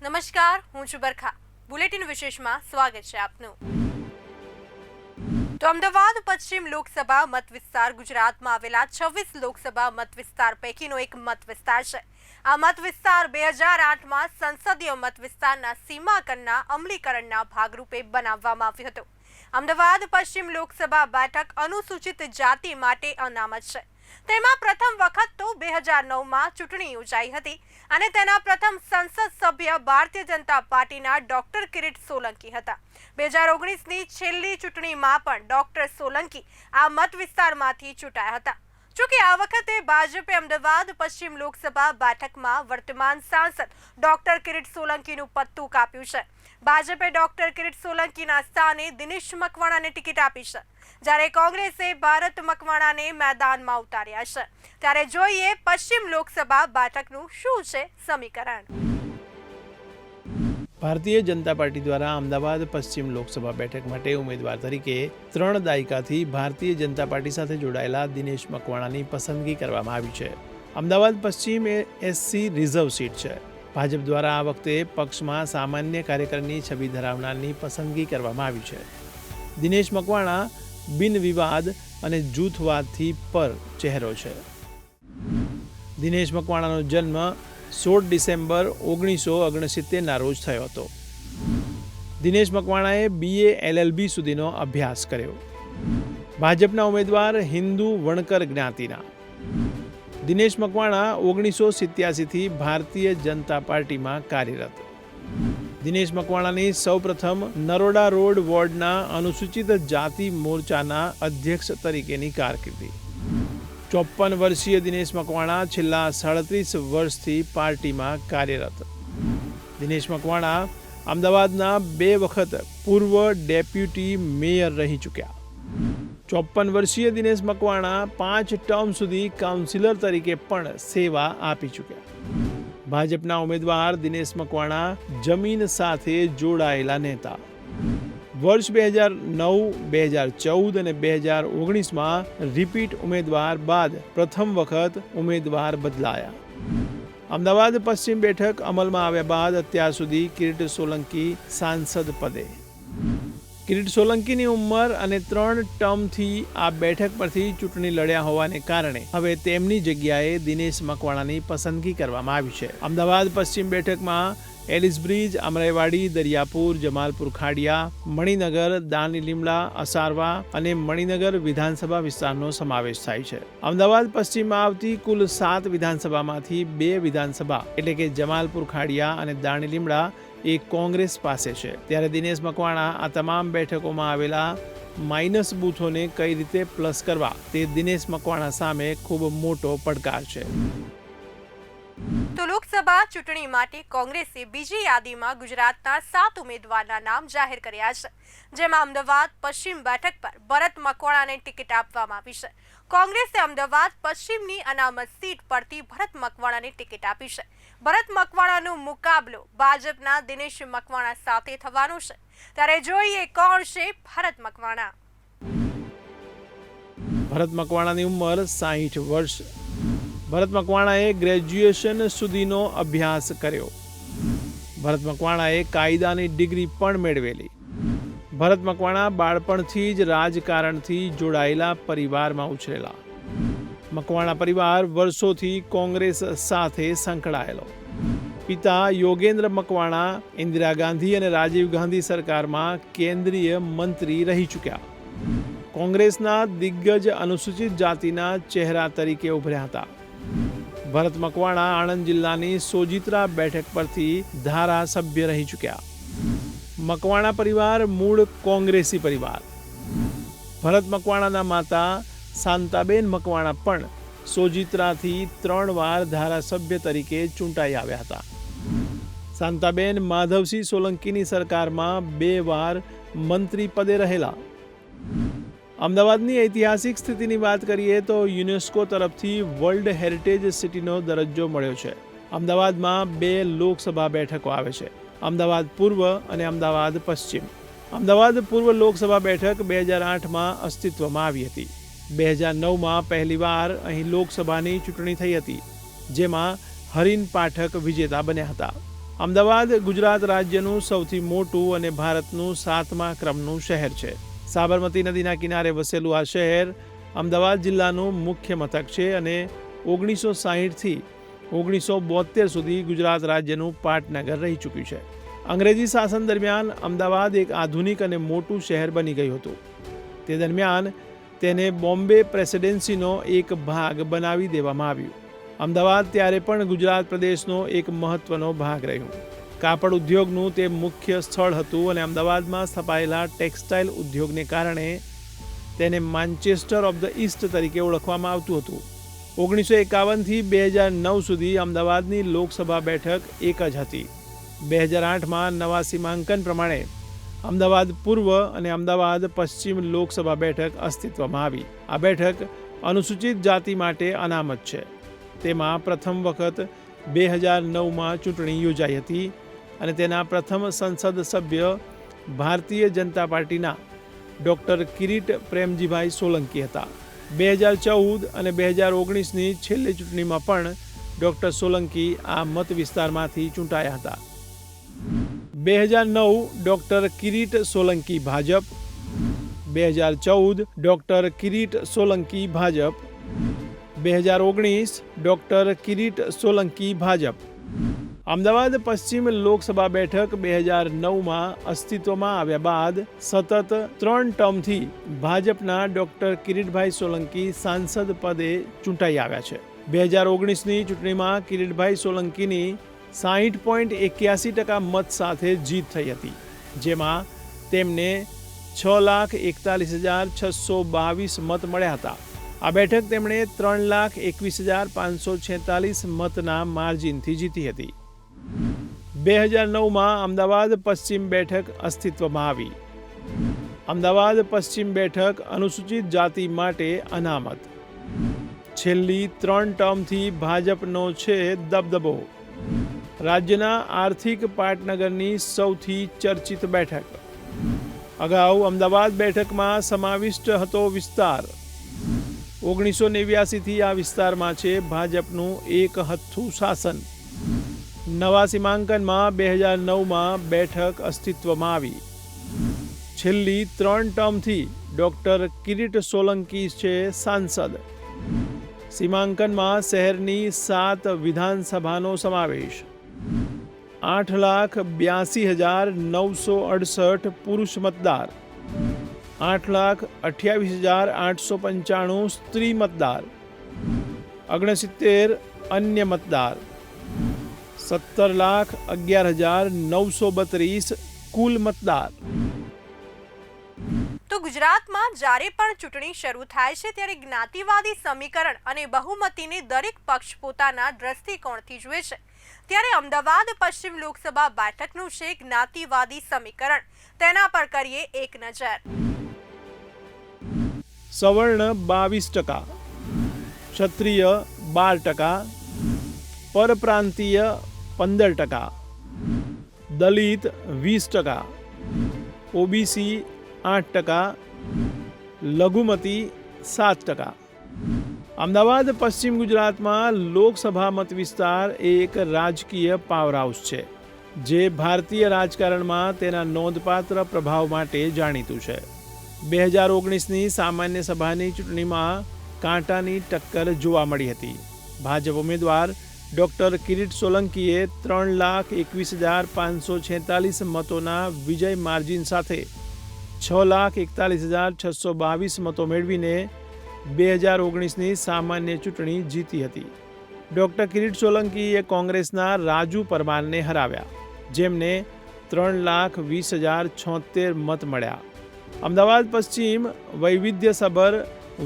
નમસ્કાર, હું છું બરખા. બુલેટિન વિશેષમાં સ્વાગત છે આપનું. તો અમદાવાદ પશ્ચિમ લોકસભા મત વિસ્તાર ગુજરાતમાં આવેલા 26 લોકસભા મત વિસ્તાર પૈકીનો એક મત વિસ્તાર છે. આ મત વિસ્તાર 2008માં સંસદીય મત વિસ્તારના સીમાંકનના અમલીકરણના ભાગરૂપે બનાવવામાં આવ્યો હતો. અમદાવાદ પશ્ચિમ લોકસભા બેઠક અનુસૂચિત જાતિ માટે અનામત છે. તેમાં પ્રથમ વખત તો 2009માં ચૂંટણી યોજાઈ હતી અને તેના પ્રથમ સંસદ સભ્ય ભારતીય જનતા પાર્ટીના ડોક્ટર કિરીટ સોલંકી હતા. 2019ની છેલ્લી ચૂંટણીમાં પણ ડોક્ટર સોલંકી આ મત વિસ્તારમાંથી ચૂંટાયા હતા. જોકે આ વખતે ભાજપે અમદાવાદ પશ્ચિમ લોકસભા બેઠકમાં વર્તમાન સાંસદ ડોક્ટર કિરીટ સોલંકીનું પત્તું કાપ્યું છે. ભાજપે ડોક્ટર કિરીટ સોલંકીના સ્થાને દિનેશ મકવાણાને ટિકિટ આપી છે, જ્યારે કોંગ્રેસે ભારત મકવાણાને મેદાનમાં ઉતાર્યા છે. ત્યારે જોઈએ પશ્ચિમ લોકસભા બેઠકનું શું છે સમીકરણ. ભારતીય જનતા પાર્ટી દ્વારા અમદાવાદ પશ્ચિમ લોકસભા બેઠક માટે ઉમેદવાર તરીકે 3 દાયકાથી ભારતીય જનતા પાર્ટી સાથે જોડાયેલા દિનેશ મકવાણાની પસંદગી કરવામાં આવી છે. અમદાવાદ પશ્ચિમ એ એસસી રિઝર્વ સીટ છે. ભાજપ દ્વારા આ વખતે પક્ષમાં સામાન્ય કાર્યકરની છબી ધરાવનારની પસંદગી કરવામાં આવી છે. દિનેશ મકવાણા બિન વિવાદ અને જૂથવાદથી પર ચહેરો છે. દિનેશ મકવાણાનો જન્મ 16 ડિસેમ્બર 1969ના રોજ થયો હતો. દિનેશ મકવાણાએ BA LLB સુધીનો અભ્યાસ કર્યો. ભાજપના ઉમેદવાર હિન્દુ વણકર જ્ઞાતિના. દિનેશ મકવાણા 1987થી ભારતીય જનતા પાર્ટીમાં કાર્યરત. દિનેશ મકવાણાની સૌપ્રથમ નરોડા રોડ વોર્ડના અનુસૂચિત જાતિ મોરચાના અધ્યક્ષ તરીકેની કારકિર્દી. 54 વર્ષીય દિનેશ મકવાણા છેલ્લા 37 વર્ષથી પાર્ટીમાં કાર્યરત. દિનેશ મકવાણા અમદાવાદના 2 વખત પૂર્વ ડેપ્યુટી મેયર રહી ચૂક્યા. 54 વર્ષીય દિનેશ મકવાણા 5 ટર્મ સુધી કાઉન્સિલર તરીકે પણ સેવા આપી ચૂક્યા. ભાજપના ઉમેદવાર દિનેશ મકવાણા જમીન સાથે જોડાયેલા નેતા. વર્ષ 2009, 2014 અને 2019માં રિપીટ ઉમેદવાર બાદ પ્રથમ વખત ઉમેદવાર બદલાયા. અમદાવાદ પશ્ચિમ બેઠક અમલમાં આવ્યા બાદ અત્યાર સુધી કિરીટ સોલંકી સાંસદ પદે. કિરીટ સોલંકીની ઉંમર અને 3 ટર્મથી આ બેઠક પરથી ચૂંટણી લડ્યા હોવાને કારણે હવે તેમની જગ્યાએ દિનેશ મકવાણાની પસંદગી કરવામાં આવી છે. અમદાવાદ પશ્ચિમ બેઠકમાં એલિસ બ્રિજ, અમરાઈવાડી, દરિયાપુર, જમાલપુર ખાડિયા, મણિનગર, દાની લીમડા, અસારવા અને મણિનગર વિધાનસભા વિસ્તારનો સમાવેશ થાય છે. અમદાવાદ પશ્ચિમમાં આવતી કુલ 7 વિધાનસભામાંથી 2 વિધાનસભા એટલે કે જમાલપુર ખાડિયા અને દાણી લીમડા એ કોંગ્રેસ પાસે છે. ત્યારે દિનેશ મકવાણા આ તમામ બેઠકોમાં આવેલા માઇનસ બૂથોને કઈ રીતે પ્લસ કરવા તે દિનેશ મકવાણા સામે ખૂબ મોટો પડકાર છે. તો લોકસભા ચૂંટણી માટે કોંગ્રેસે બીજી યાદીમાં ગુજરાતના 7 ઉમેદવારના નામ જાહેર કર્યા છે, જેમાં અમદાવાદ પશ્ચિમ બેઠક પર ભરત મકવાણાને ટિકિટ આપવામાં આવી છે. કોંગ્રેસે અમદાવાદ પશ્ચિમની અનામત સીટ પરથી ભરત મકવાણાને ટિકિટ આપી છે. ભરત મકવાણાનો મુકાબલો ભાજપના દિનેશ મકવાણા સાથે થવાનો છે. ત્યારે જોઈએ કોણ છે ભરત મકવાણા. ભરત મકવાણાની ઉંમર 60 વર્ષ. ભરત મકવાણાએ ગ્રેજ્યુએશન સુધીનો અભ્યાસ કર્યો. ભરત મકવાણાએ કાયદાની ડિગ્રી પણ મેળવેલી. ભરત મકવાણા બાળપણથી જ રાજકારણથી જોડાયેલા પરિવારમાં ઉછરેલા. મકવાણા પરિવાર વર્ષોથી કોંગ્રેસ સાથે સંકળાયેલો. પિતા યોગેન્દ્ર મકવાણા ઇન્દિરા ગાંધી અને રાજીવ ગાંધી સરકારમાં કેન્દ્રીય મંત્રી રહી ચૂક્યા. કોંગ્રેસના દિગ્ગજ અનુસૂચિત જાતિના ચહેરા તરીકે ઉભર્યા હતા. ભરત મકવાણા આણંદ જિલ્લાની સોજિત્રા બેઠક પરથી ધારાસભ્ય રહી ચૂક્યા. મકવાણા પરિવાર મૂળ કોંગ્રેસી પરિવાર. ભરત મકવાણાના માતા શાંતાબેન મકવાણા પણ સોજિત્રાથી 3 વાર ધારાસભ્ય તરીકે ચૂંટાઈ આવ્યા હતા. શાંતાબેન માધવસિંહ સોલંકીની સરકારમાં 2 વાર મંત્રી પદે રહેલા. અમદાવાદની ઐતિહાસિક સ્થિતિની વાત કરીએ તો યુનેસ્કો તરફથી વર્લ્ડ હેરિટેજ સિટીનો દરજ્જો મળ્યો છે. અમદાવાદમાં 2 લોકસભા બેઠકો આવે છે, અમદાવાદ પૂર્વ અને અમદાવાદ પશ્ચિમ. અમદાવાદ પૂર્વ લોકસભા બેઠક 2008માં અસ્તિત્વમાં આવી હતી. 2009માં પહેલીવાર અહીં લોકસભાની ચૂંટણી થઈ હતી, જેમાં હરીન પાઠક વિજેતા બન્યા હતા. અમદાવાદ ગુજરાત રાજ્યનું સૌથી મોટું અને ભારતનું 7મા ક્રમનું શહેર છે. સાબરમતી નદીના કિનારે વસેલું આ શહેર અમદાવાદ જિલ્લાનું મુખ્ય મથક છે અને 1960થી 1972 સુધી ગુજરાત રાજ્યનું પાટનગર રહી ચૂક્યું છે. અંગ્રેજી શાસન દરમિયાન અમદાવાદ એક આધુનિક અને મોટું શહેર બની ગયું હતું. તે દરમિયાન તેને બોમ્બે પ્રેસિડેન્સીનો એક ભાગ બનાવી દેવામાં આવ્યું. અમદાવાદ ત્યારે પણ ગુજરાત પ્રદેશનો એક મહત્વનો ભાગ રહ્યું. કાપડ ઉદ્યોગનું તે મુખ્ય સ્થળ હતું અને અમદાવાદમાં સ્થપાયેલા ટેક્સટાઇલ ઉદ્યોગને કારણે તેને માન્ચેસ્ટર ઓફ ધ ઈસ્ટ તરીકે ઓળખવામાં આવતું હતું. 1951થી 2009 સુધી અમદાવાદની લોકસભા બેઠક એક જ હતી. 2008માં નવા સીમાંકન પ્રમાણે અમદાવાદ પૂર્વ અને અમદાવાદ પશ્ચિમ લોકસભા બેઠક અસ્તિત્વમાં આવી. આ બેઠક અનુસૂચિત જાતિ માટે અનામત છે. તેમાં પ્રથમ વખત 2009માં ચૂંટણી યોજાઈ હતી અને તેના પ્રથમ સંસદ સભ્ય ભારતીય જનતા પાર્ટીના ડૉક્ટર કિરીટ પ્રેમજીભાઈ સોલંકી હતા. 2014 અને 2019ની છેલ્લી ચૂંટણીમાં પણ ડૉક્ટર સોલંકી આ મત વિસ્તારમાંથી ચૂંટાયા હતા. 2009 doctor Kirit Solanki Bhajap, 2014 doctor Kirit Solanki Bhajap, 2019 doctor Kirit Solanki Bhajap. Ahmedabad પશ્ચિમ લોકસભા બેઠક 2009માં અસ્તિત્વમાં આવ્યા બાદ સતત 3 ટર્મથી ભાજપના ડૉક્ટર કિરીટભાઈ સોલંકી સાંસદ પદે ચૂંટાઈ આવ્યા છે. 2019ની ચૂંટણીમાં કિરીટભાઈ સોલંકીની 60.81% મત સાથે જીત થઈ હતી, જેમાં તેમને 6,41,622 મત મળ્યા હતા. આ બેઠક તેમણે 3,21,546 મતના માર્જિનથી જીતી હતી. 2009માં અમદાવાદ પશ્ચિમ બેઠક અસ્તિત્વમાં આવી. અમદાવાદ પશ્ચિમ બેઠક અનુસૂચિત જાતિ માટે અનામત. છેલ્લી 3 ટર્મથી ભાજપનો છે દબદબો. રાજ્યના આર્થિક પાટનગરની સૌથી ચર્ચિત બેઠક. અગાઉ અમદાવાદ બેઠકમાં સમાવિષ્ટ હતો વિસ્તાર. 1989થી આ વિસ્તારમાં છે ભાજપનું એક હથ્થું શાસન. નવા સીમાંકનમાં 2009માં બેઠક અસ્તિત્વમાં આવી. છેલ્લી 3 ટર્મથી ડૉક્ટર કિરીટ સોલંકી છે સાંસદ. સીમાંકનમાં શહેરની 7 વિધાનસભાનો સમાવેશ. 8,82,968 પુરુષ મતદાર, 8,28,895 સ્ત્રી મતદાર, 69 અન્ય મતદાર, 17,11,932 કુલ મતદાર. તો ગુજરાતમાં જ્યારે પણ ચૂંટણી શરૂ થાય છે ત્યારે જ્ઞાતિવાદી સમીકરણ અને બહુમતીને દરેક પક્ષ પોતાના દ્રષ્ટિકોણથી જુએ છે. ત્યારે અમદાવાદ પશ્ચિમ લોકસભા બેઠકનું છે જ્ઞાતિવાદી સમીકરણ. તેના પર કરીએ એક નજર. સવર્ણ 22%, ક્ષત્રિય 12%, પરપ્રાંતીય 15%, દલિત 20%, ઓબીસી 8%, લઘુમતી 7%. અમદાવાદ પશ્ચિમ ગુજરાતમાં લોકસભા મત વિસ્તાર એક રાજકીય પાવરહાઉસ છે, જે ભારતીય રાજકારણમાં તેના નોંધપાત્ર પ્રભાવ માટે જાણીતું છે. 2019ની સામાન્ય સભાની ચૂંટણીમાં કાંટાની ટક્કર જોવા મળી હતી. ભાજપ ઉમેદવાર ડૉક્ટર કિરીટ સોલંકીએ 3,21,546 મતોના વિજય માર્જિન સાથે 6,41,622 મતો મેળવીને 2019ની સામાન્ય ચૂંટણી જીતી હતી. ડૉક્ટર કિરીટ સોલંકીએ કોંગ્રેસના રાજુ પરમારને હરાવ્યા, જેમને 3,20,076 મત મળ્યા. અમદાવાદ પશ્ચિમ વૈવિધ્યસભર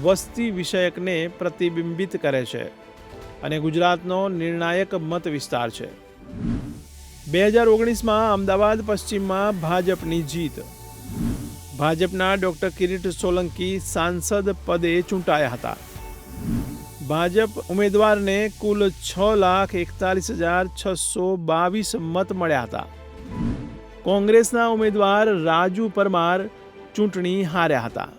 વસ્તી વિષયકને પ્રતિબિંબિત કરે છે અને ગુજરાતનો નિર્ણાયક મત વિસ્તાર છે. 2019માં અમદાવાદ પશ્ચિમમાં ભાજપની જીત. ભાજપના ડૉક્ટર કિરીટ સોલંકી સાંસદ પદે ચૂંટાયા હતા. ભાજપ ઉમેદવારને કુલ 6,41,622 મત મળ્યા હતા. કોંગ્રેસના ઉમેદવાર રાજુ પરમાર ચૂંટણી હાર્યા હતા.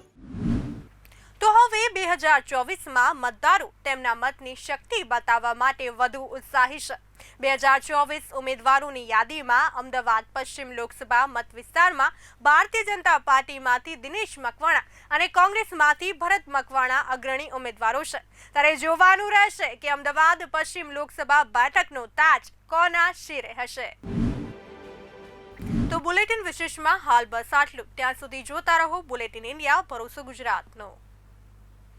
તો હવે 2024માં મતદારો તેમના મતની શક્તિ બતાવવા માટે વધુ ઉત્સાહી છે. 2024 ઉમેદવારોની યાદીમાં અમદાવાદ પશ્ચિમ લોકસભા મત વિસ્તારમાં ભારતીય જનતા પાર્ટીમાંથી દિનેશ મકવાણા અને કોંગ્રેસમાંથી ભરત મકવાણા અગ્રણી ઉમેદવારો છે. ત્યારે જોવાનું રહેશે કે અમદાવાદ પશ્ચિમ લોકસભા બેઠકનો તાજ કોના શિરે હશે. તો બુલેટિન વિશેષમાં હાલ બસ આટલું. ત્યાં સુધી જોતા રહો બુલેટિન ઇન્ડિયા, ભરોસો ગુજરાતનો.